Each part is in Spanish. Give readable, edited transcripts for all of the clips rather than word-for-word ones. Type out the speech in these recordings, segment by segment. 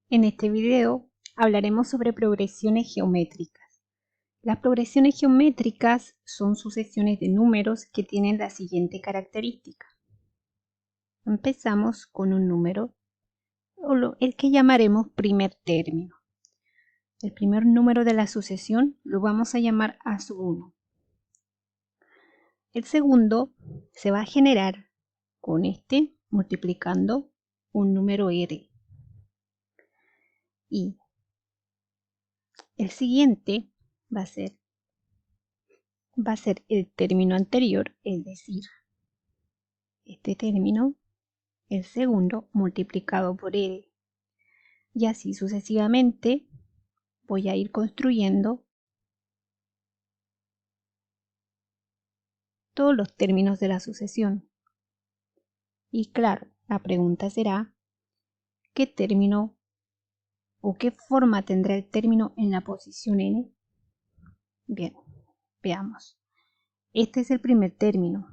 En este video hablaremos sobre progresiones geométricas. Las progresiones geométricas son sucesiones de números que tienen la siguiente característica. Empezamos con un número, el que llamaremos primer término. El primer número de la sucesión lo vamos a llamar A sub 1. El segundo se va a generar con este multiplicando un número r. Y el siguiente va a ser el término anterior, es decir, este término, el segundo multiplicado por r. Y así sucesivamente voy a ir construyendo todos los términos de la sucesión. Y claro, la pregunta será, ¿qué término o qué forma tendrá el término en la posición n? Bien, veamos. Este es el primer término.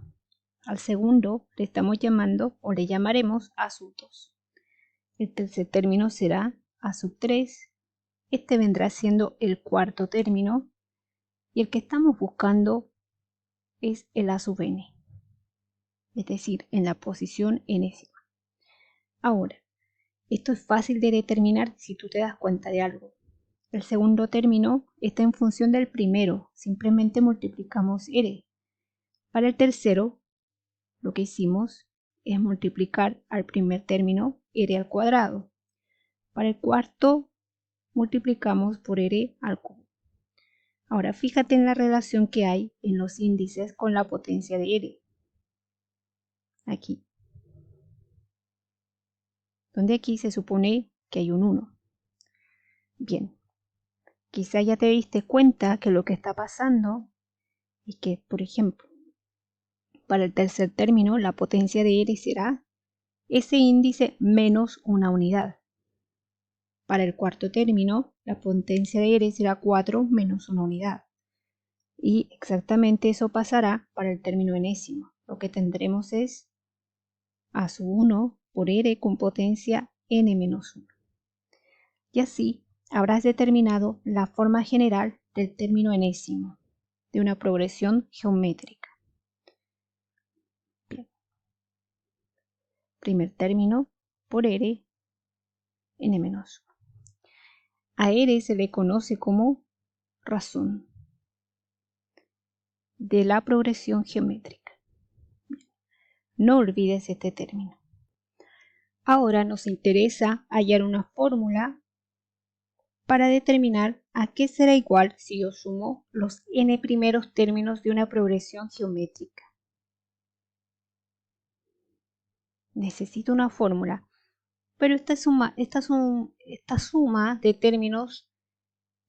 Al segundo le estamos llamando o le llamaremos A sub 2. El tercer término será A sub 3. Este vendrá siendo el cuarto término. Y el que estamos buscando es el A sub n. Es decir, en la posición enésima. Ahora, esto es fácil de determinar si tú te das cuenta de algo. El segundo término está en función del primero. Simplemente multiplicamos r. Para el tercero, lo que hicimos es multiplicar al primer término r al cuadrado. Para el cuarto, multiplicamos por r al cubo. Ahora, fíjate en la relación que hay en los índices con la potencia de r. Aquí. Donde aquí se supone que hay un 1. Bien. Quizá ya te diste cuenta que lo que está pasando es que, por ejemplo, para el tercer término, la potencia de r será ese índice menos una unidad. Para el cuarto término, la potencia de r será 4 menos una unidad. Y exactamente eso pasará para el término enésimo. Lo que tendremos es A sub 1 por r con potencia n menos 1. Y así habrás determinado la forma general del término enésimo de una progresión geométrica. Bien. Primer término por r n menos 1. A r se le conoce como razón de la progresión geométrica. No olvides este término. Ahora nos interesa hallar una fórmula para determinar a qué será igual si yo sumo los n primeros términos de una progresión geométrica. Necesito una fórmula, pero esta suma de términos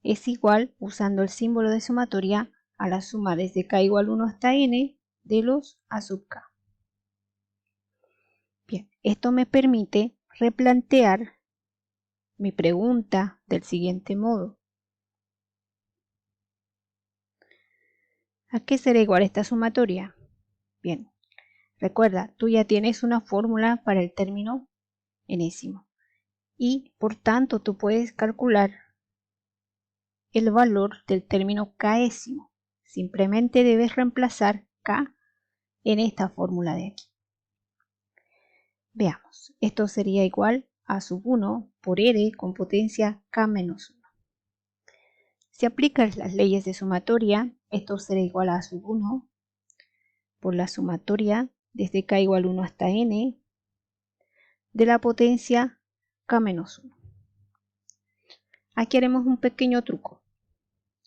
es igual, usando el símbolo de sumatoria, a la suma desde k igual 1 hasta n de los a sub k. Bien, esto me permite replantear mi pregunta del siguiente modo. ¿A qué será igual esta sumatoria? Bien, recuerda, tú ya tienes una fórmula para el término enésimo y por tanto tú puedes calcular el valor del término késimo. Simplemente debes reemplazar k en esta fórmula de aquí. Veamos, esto sería igual a sub 1 por r con potencia k menos 1. Si aplicas las leyes de sumatoria, esto será igual a sub 1 por la sumatoria desde k igual 1 hasta n de la potencia k menos 1. Aquí haremos un pequeño truco.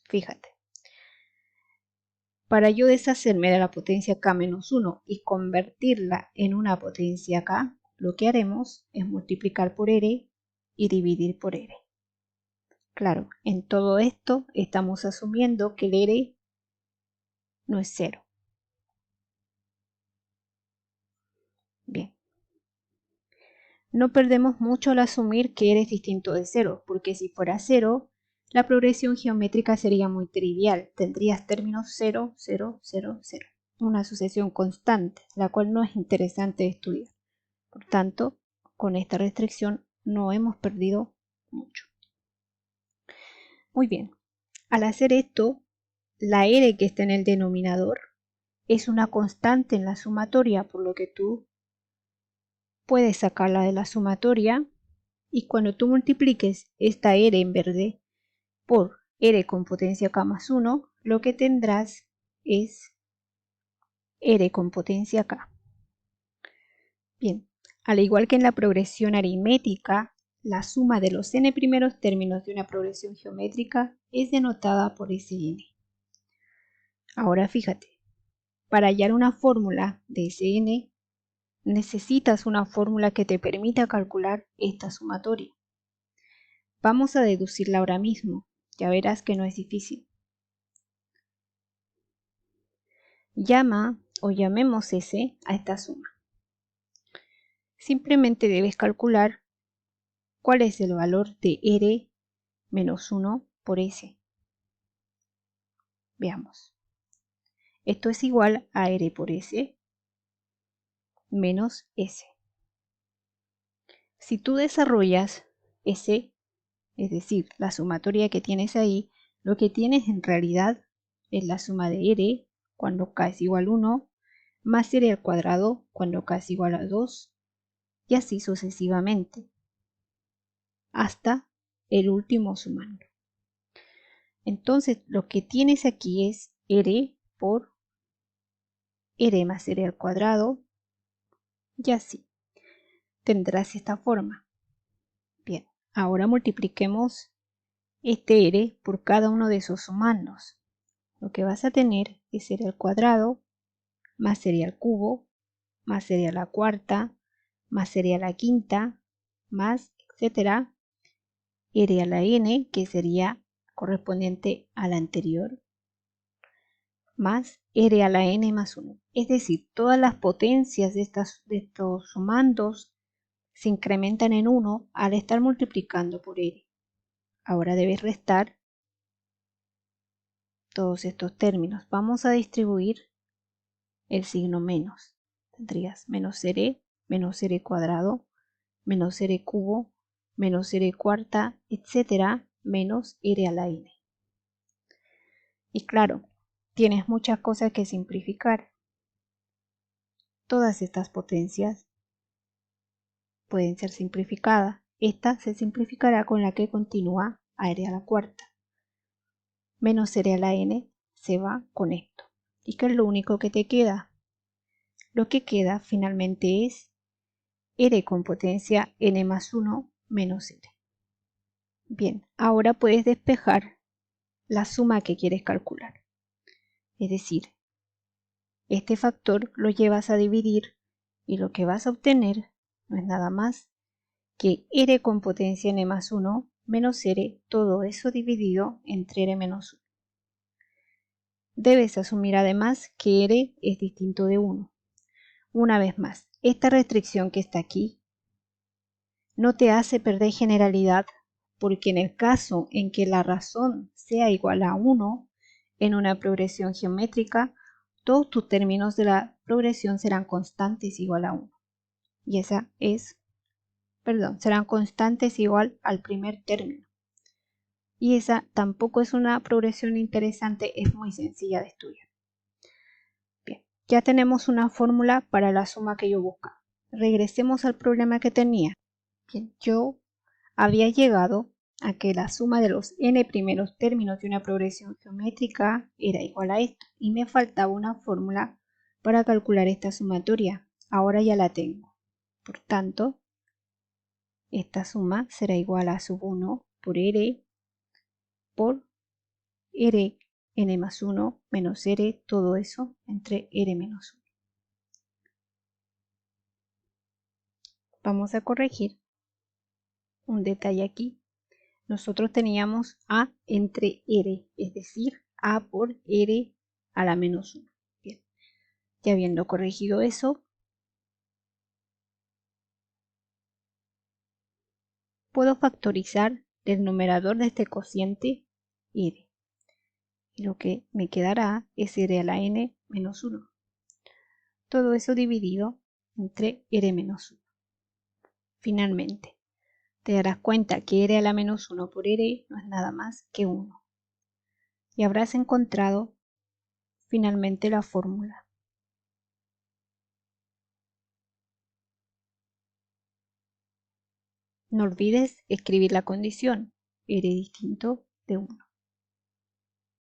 Fíjate. Para yo deshacerme de la potencia k menos 1 y convertirla en una potencia k, lo que haremos es multiplicar por r y dividir por r. Claro, en todo esto estamos asumiendo que el r no es 0. Bien. No perdemos mucho al asumir que r es distinto de 0, porque si fuera 0, la progresión geométrica sería muy trivial. Tendrías términos 0, 0, 0, 0. Una sucesión constante, la cual no es interesante de estudiar. Por tanto, con esta restricción no hemos perdido mucho. Muy bien, al hacer esto, la r que está en el denominador es una constante en la sumatoria, por lo que tú puedes sacarla de la sumatoria, y cuando tú multipliques esta r en verde por r con potencia k más 1, lo que tendrás es r con potencia k. Bien, al igual que en la progresión aritmética, la suma de los n primeros términos de una progresión geométrica es denotada por Sn. Ahora fíjate, para hallar una fórmula de Sn, necesitas una fórmula que te permita calcular esta sumatoria. Vamos a deducirla ahora mismo, ya verás que no es difícil. Llama o llamemos S a esta suma. Simplemente debes calcular cuál es el valor de R menos 1 por S. Veamos. Esto es igual a R por S menos S. Si tú desarrollas S, es decir, la sumatoria que tienes ahí, lo que tienes en realidad es la suma de R cuando k es igual a 1, más R al cuadrado cuando k es igual a 2, y así sucesivamente, hasta el último sumando. Entonces, lo que tienes aquí es R por R más R al cuadrado, y así tendrás esta forma. Bien, ahora multipliquemos este R por cada uno de esos sumandos. Lo que vas a tener es R al cuadrado, más R al cubo, más R a la cuarta, más R a la quinta, más etcétera, R a la n, que sería correspondiente a la anterior, más R a la n más 1. Es decir, todas las potencias de estos sumandos se incrementan en 1 al estar multiplicando por R. Ahora debes restar todos estos términos. Vamos a distribuir el signo menos. Tendrías menos R cuadrado, menos R cubo, menos R cuarta, etcétera, menos R a la n. Y claro, tienes muchas cosas que simplificar. Todas estas potencias pueden ser simplificadas. Esta se simplificará con la que continúa a R a la cuarta. Menos R a la n se va con esto. ¿Y qué es lo único que te queda? Lo que queda finalmente es R con potencia n más 1 menos R. Bien, ahora puedes despejar la suma que quieres calcular. Es decir, este factor lo llevas a dividir y lo que vas a obtener no es nada más que R con potencia n más 1 menos R, todo eso dividido entre R menos 1. Debes asumir además que R es distinto de 1. Una vez más, esta restricción que está aquí no te hace perder generalidad, porque en el caso en que la razón sea igual a 1 en una progresión geométrica, todos tus términos de la progresión serán constantes igual a 1. Y serán constantes igual al primer término. Y esa tampoco es una progresión interesante, es muy sencilla de estudiar. Bien, ya tenemos una fórmula para la suma que yo buscaba. Regresemos al problema que tenía. Bien, yo había llegado a que la suma de los n primeros términos de una progresión geométrica era igual a esto, y me faltaba una fórmula para calcular esta sumatoria. Ahora ya la tengo. Por tanto, esta suma será igual a sub 1 por R por R n más 1 menos R, todo eso entre R menos 1. Vamos a corregir un detalle aquí. Nosotros teníamos A entre R, es decir, A por R a la menos 1. Bien, ya habiendo corregido eso, puedo factorizar el numerador de este cociente R. Y lo que me quedará es R a la n menos 1. Todo eso dividido entre R menos 1. Finalmente, te darás cuenta que r a la menos 1 por r no es nada más que 1. Y habrás encontrado finalmente la fórmula. No olvides escribir la condición, r distinto de 1.